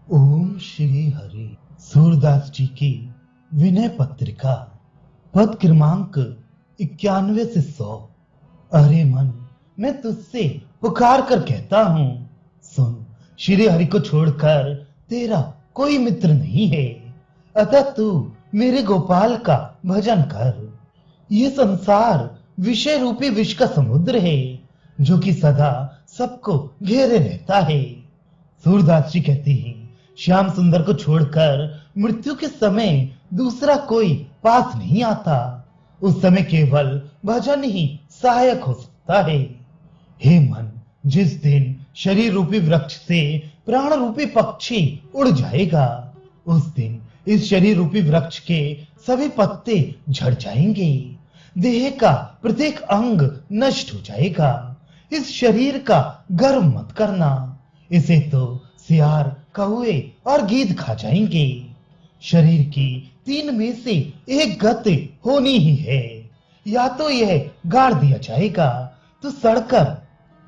ओम श्री हरि। सूरदास जी की विनय पत्रिका, पद क्रमांक 91 से 100। अरे मन, मैं तुझसे पुकार कर कहता हूं, सुन। श्री हरि को छोड़कर तेरा कोई मित्र नहीं है, अतः तू मेरे गोपाल का भजन कर। ये संसार विषय रूपी विष का समुद्र है, जो कि सदा सबको घेरे रहता है। सूरदास जी कहते हैं, श्याम सुंदर को छोड़कर मृत्यु के समय दूसरा कोई पास नहीं आता। उस समय केवल भजन ही सहायक हो सकता है। हे मन, जिस दिन शरीर रूपी वृक्ष से प्राण रूपी पक्षी उड़ जाएगा, उस दिन इस शरीर रूपी वृक्ष के सभी पत्ते झड़ जाएंगे। देह का प्रत्येक अंग नष्ट हो जाएगा। इस शरीर का गर्व मत करना, इसे तो सियार, कौवे और गीद खा जाएंगे। शरीर की 3 में से एक गति होनी ही है। या तो यह गाड़ दिया जाएगा तो सड़कर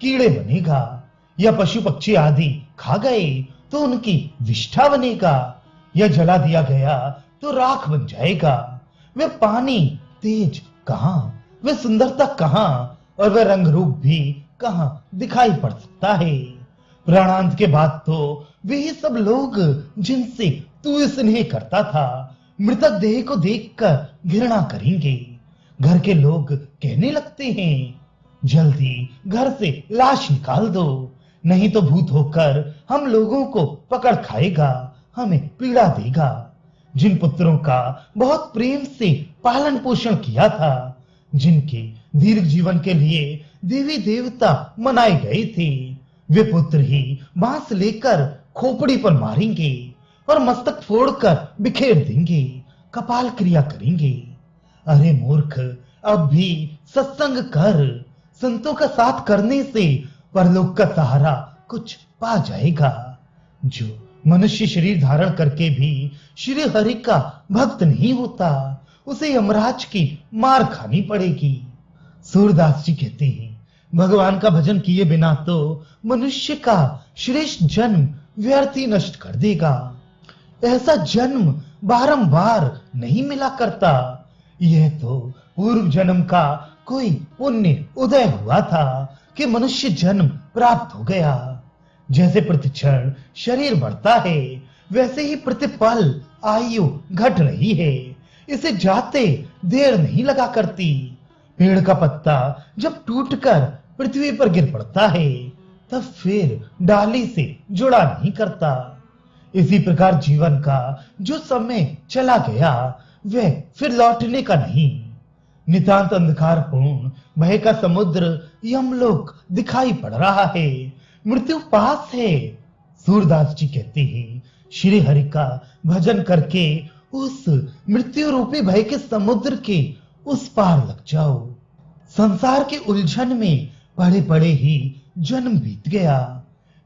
कीड़े बनेगा, या पशु पक्षी आदि खा गए तो उनकी विष्ठा बनेगा, या जला दिया गया तो राख बन जाएगा। वह पानी तेज कहां, वह सुंदरता कहां, और वह रंग रूप भी कहां दिखाई पड़ सकता है। प्राणांत के बाद तो वही सब लोग जिनसे तू स्नेह करता था, मृतक देह को देखकर घृणा करेंगे। घर के लोग कहने लगते हैं, जल्दी घर से लाश निकाल दो, नहीं तो भूत होकर हम लोगों को पकड़ खाएगा, हमें पीड़ा देगा। जिन पुत्रों का बहुत प्रेम से पालन पोषण किया था, जिनके दीर्घ जीवन के लिए देवी देवता मनाए गए थे, वे पुत्र ही बांस लेकर खोपड़ी पर मारेंगे और मस्तक फोड़कर बिखेर देंगे, कपाल क्रिया करेंगे। अरे मूर्ख, अब भी सत्संग कर। संतों का साथ करने से परलोक का सहारा कुछ पा जाएगा। जो मनुष्य शरीर धारण करके भी श्री हरि का भक्त नहीं होता, उसे यमराज की मार खानी पड़ेगी। सूरदास जी कहते हैं, भगवान का भजन किए बिना तो मनुष्य का श्रेष्ठ जन्म व्यर्थ ही नष्ट कर देगा। ऐसा जन्म बारंबार नहीं मिला करता। यह तो पूर्व जन्म का कोई पुण्य उदय हुआ था कि मनुष्य जन्म प्राप्त हो गया। जैसे प्रतिक्षण शरीर बढ़ता है, वैसे ही प्रतिपल आयु घट रही है। इसे जाते देर नहीं लगा करती। पेड़ का पत्ता जब टूटकर पृथ्वी पर गिर पड़ता है, तब फिर डाली से जुड़ा नहीं करता। इसी प्रकार जीवन का जो समय चला गया, वह फिर लौटने का नहीं। नितांत अंधकारपूर्ण भय का समुद्र यमलोक दिखाई पड़ रहा है। मृत्यु पास है। सूरदास जी कहते हैं, श्री हरि का भजन करके उस मृत्यु रूपी भय के समुद्र के उस पार लग जाओ। संसार के उलझन में पड़े पड़े ही जन्म बीत गया।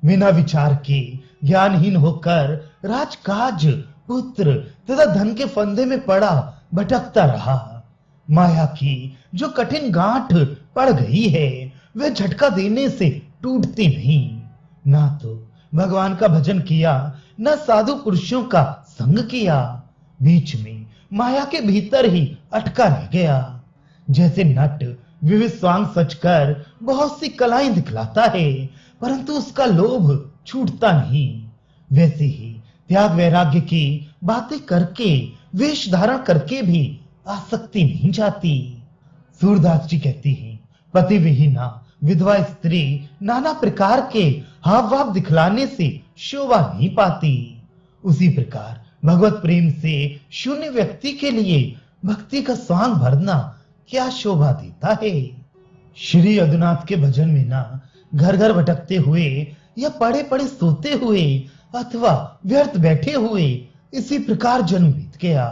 बिना विचार के ज्ञानहीन होकर राजकाज, पुत्र तथा धन के फंदे में पड़ा भटकता रहा। माया की जो कठिन गांठ पड़ गई है, वह झटका देने से टूटती नहीं। ना तो भगवान का भजन किया, न साधु पुरुषों का संग किया, बीच में माया के भीतर ही अटका रह गया। जैसे नट विविध स्वांग सचकर बहुत सी कलाएं दिखलाता है, परंतु उसका लोभ छूटता नहीं, वैसे ही त्याग वैराग्य की बातें करके, वेश धारण करके भी आसक्ति नहीं जाती। सूरदास जी कहती हैं, पति विहीना विधवा स्त्री नाना प्रकार के हाव भाव दिखलाने से शोभा नहीं पाती। उसी प्रकार भगवत प्रेम से शून्य व्यक्ति के लिए भक्ति का स्वांग भरना क्या शोभा देता है। श्री अदुनाथ के भजन में ना घर घर भटकते हुए, या पड़े पड़े सोते हुए, अथवा व्यर्थ बैठे हुए इसी प्रकार जन्म बीत गया।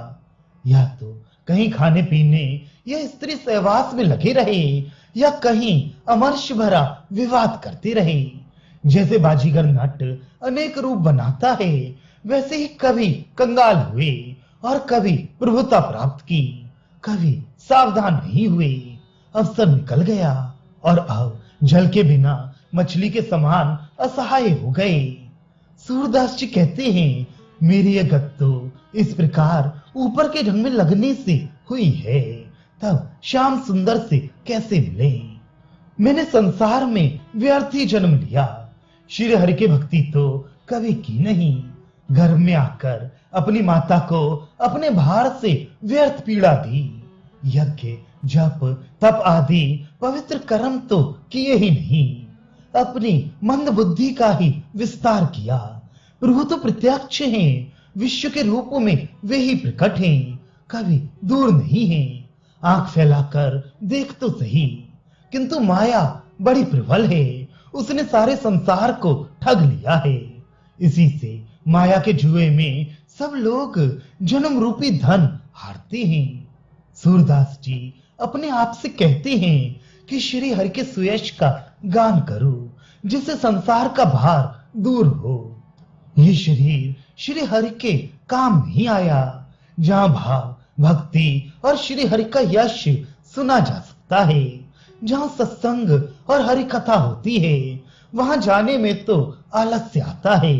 या तो कहीं खाने पीने या स्त्री सहवास में लगे रहे, या कहीं अमर्ष भरा विवाद करते रहे। जैसे बाजीगर नट अनेक रूप बनाता है, वैसे ही कभी कंगाल हुए और कभी प्रभुता प्राप्त की, कभी सावधान नहीं हुए। अवसर निकल गया और अब जल के बिना मछली के समान असहाय हो गए। सूरदास जी कहते हैं, मेरी यह गत तो इस प्रकार ऊपर के ढंग में लगने से हुई है, तब श्याम सुंदर से कैसे मिले। मैंने संसार में व्यर्थ ही जन्म लिया, श्री हरि की भक्ति तो कभी की नहीं। घर में आकर अपनी माता को अपने भार से व्यर्थ पीड़ा दी। यज्ञ जप तप आदि पवित्र कर्म तो किए ही नहीं, अपनी मंद बुद्धि का ही विस्तार किया। प्रभु तो प्रत्यक्ष हैं, विश्व के रूप में वे ही प्रकट हैं, कभी दूर नहीं हैं। आंख फैलाकर देख तो सही, किंतु माया बड़ी प्रबल है, उसने सारे संसार को ठग लिया है। इसी से माया के जुए में सब लोग जन्म रूपी धन हारते हैं। सूरदास जी अपने आप से कहते हैं कि श्री हरि के सुयश का गान करो, जिससे संसार का भार दूर हो। ये शरीर श्री हरि के काम नहीं आया। जहां भाव भक्ति और श्री हरि का यश सुना जा सकता है, जहां सत्संग और हरि कथा होती है, वहां जाने में तो आलस्य आता है,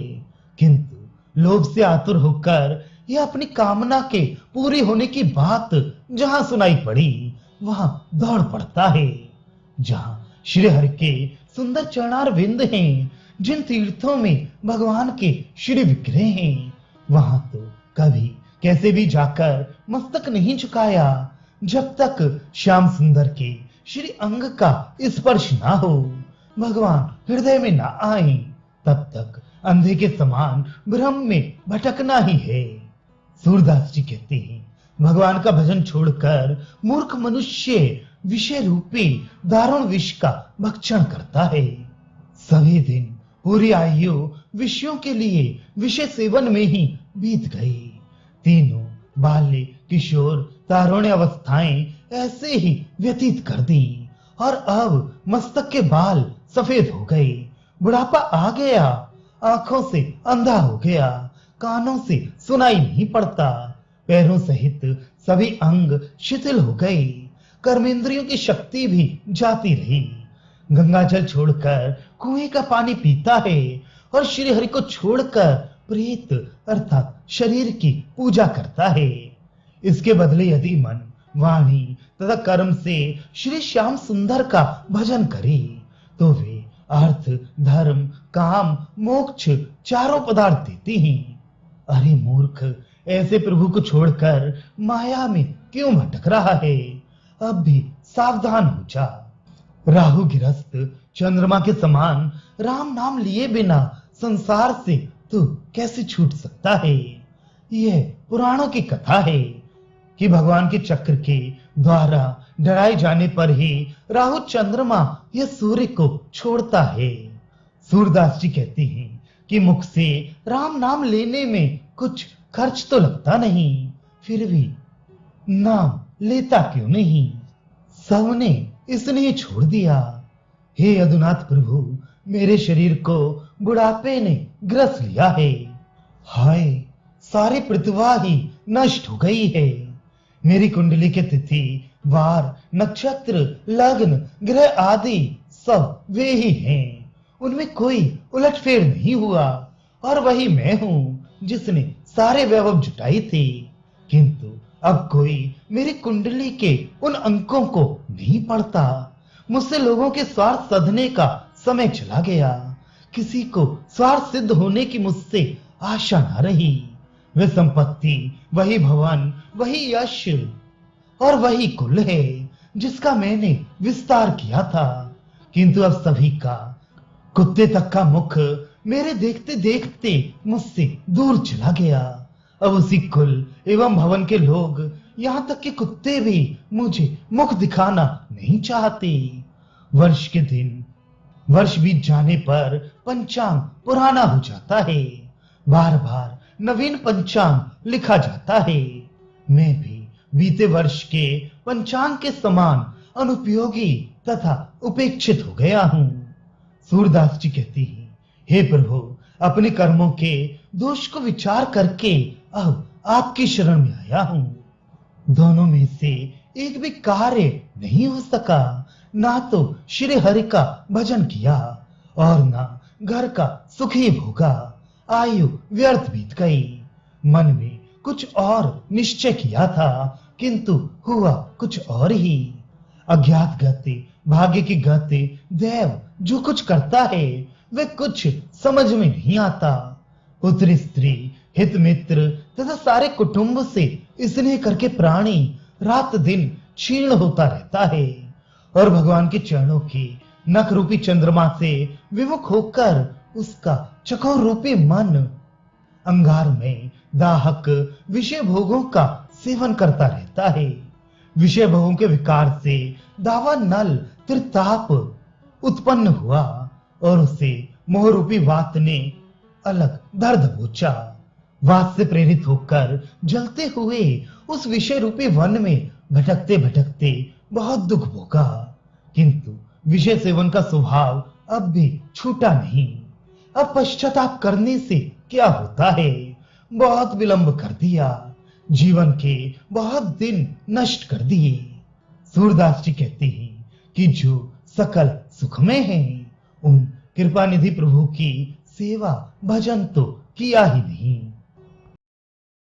किंतु लोभ से आतुर होकर यह अपनी कामना के पूरी होने की बात जहां सुनाई पड़ी, वहां दौड़ पड़ता है। जहां श्री हरि के सुंदर चरणार विंद हैं, जिन तीर्थों में भगवान के श्री विग्रह हैं, वहां तो कभी कैसे भी जाकर मस्तक नहीं झुकाया, जब तक श्याम सुंदर के श्री अंग का स्पर्श ना हो, भगवान हृदय में ना आए, तब तक अंधे के समान भ्रम में भटकना ही है। सूरदास जी कहते हैं, भगवान का भजन छोड़कर मूर्ख मनुष्य विषय रूपी दारुण विष का भक्षण करता है। सभी दिन पूरी आयु विषयों के लिए विषय सेवन में ही बीत गई। तीनों बाल्य किशोर तारुण्य अवस्थाएं ऐसे ही व्यतीत कर दी, और अब मस्तक के बाल सफेद हो गए, बुढ़ापा आ गया, आंखों से अंधा हो गया, कानों से सुनाई नहीं पड़ता, पैरों सहित सभी अंग शिथिल हो गए, कर्मेंद्रियों की शक्ति भी जाती रही। गंगा जल छोड़कर कुएं का पानी पीता है, और श्री हरि को छोड़कर प्रेत अर्थात शरीर की पूजा करता है। इसके बदले यदि मन वाणी तथा कर्म से श्री श्याम सुंदर का भजन करे, तो वे अर्थ धर्म काम मोक्ष चारों पदार्थ देते हैं। अरे मूर्ख, ऐसे प्रभु को छोड़कर माया में क्यों भटक रहा है? अब भी सावधान हो जा। राहु गिरस्त चंद्रमा के समान राम नाम लिए बिना संसार से तू कैसे छूट सकता है? यह पुराणों की कथा है कि भगवान के चक्र के द्वारा डराए जाने पर ही राहु चंद्रमा या सूर्य को छोड़ता है। सूरदास जी कहते हैं कि मुख से राम नाम लेने में कुछ खर्च तो लगता नहीं, फिर भी नाम लेता क्यों नहीं? सबने इसने छोड़ दिया। हे अधुनाथ प्रभु, मेरे शरीर को बुढ़ापे ने ग्रस लिया है। हाय, सारी प्रतिभा ही नष्ट हो गई है। मेरी कुंडली के तिथि वार नक्षत्र लग्न ग्रह आदि सब वे ही हैं, उनमें कोई उलटफेर नहीं हुआ, और वही मैं हूं जिसने सारे वैभव जुटाई थी। किंतु अब कोई मेरी कुंडली के उन अंकों को नहीं पढ़ता। मुझसे लोगों के स्वार्थ साधने का समय चला गया। किसी को स्वार्थ सिद्ध होने की मुझसे आशा न रही। वे संपत्ति, वही भवन, वही यश और वही कुल है जिसका मैंने विस्तार किया था। किंतु अब सभी का, कुत्ते तक का मुख मेरे देखते देखते मुझसे दूर चला गया। अब उसी कुल एवं भवन के लोग, यहां तक कि कुत्ते भी मुझे मुख दिखाना नहीं चाहते। वर्ष के दिन वर्ष बीत जाने पर पंचांग पुराना हो जाता है, बार बार नवीन पंचांग लिखा जाता है। मैं भी बीते वर्ष के पंचांग के समान अनुपयोगी तथा उपेक्षित हो गया हूं। सूरदास जी कहती हैं, हे प्रभु, अपने कर्मों के दोष को विचार करके अब आपकी शरण में आया हूं। दोनों में से एक भी कार्य नहीं हो सका। ना तो श्री हरि का भजन किया और ना घर का सुख ही भोगा। आयु व्यर्थ बीत गई। मन में कुछ और निश्चय किया था, किंतु हुआ कुछ और ही। अज्ञात गति, भाग्य की गति, देव जो कुछ करता है वे कुछ समझ में नहीं आता। पुत्री, स्त्री, हित मित्र तथा सारे कुटुंब से स्नेह करके प्राणी रात दिन क्षीण होता रहता है, और भगवान के चरणों की नख रूपी चंद्रमा से विमुख होकर उसका चकोर रूपी मन अंगार में दाहक विषय भोगों का सेवन करता रहता है। विषय भोगों के विकार से दावा नल त्रिताप उत्पन्न हुआ और उसे मोह रूपी वात ने अलग दर्द पहुंचा। वात से प्रेरित होकर जलते हुए उस विषय रूपी वन में भटकते भटकते बहुत दुख भोगा, किंतु विषय सेवन का स्वभाव अब भी छूटा नहीं। अब पश्चाताप करने से क्या होता है, बहुत विलंब कर दिया, जीवन के बहुत दिन नष्ट कर दिए। सूरदास जी कहते हैं कि जो सकल सुख में हैं उन कृपा निधि प्रभु की सेवा भजन तो किया ही नहीं।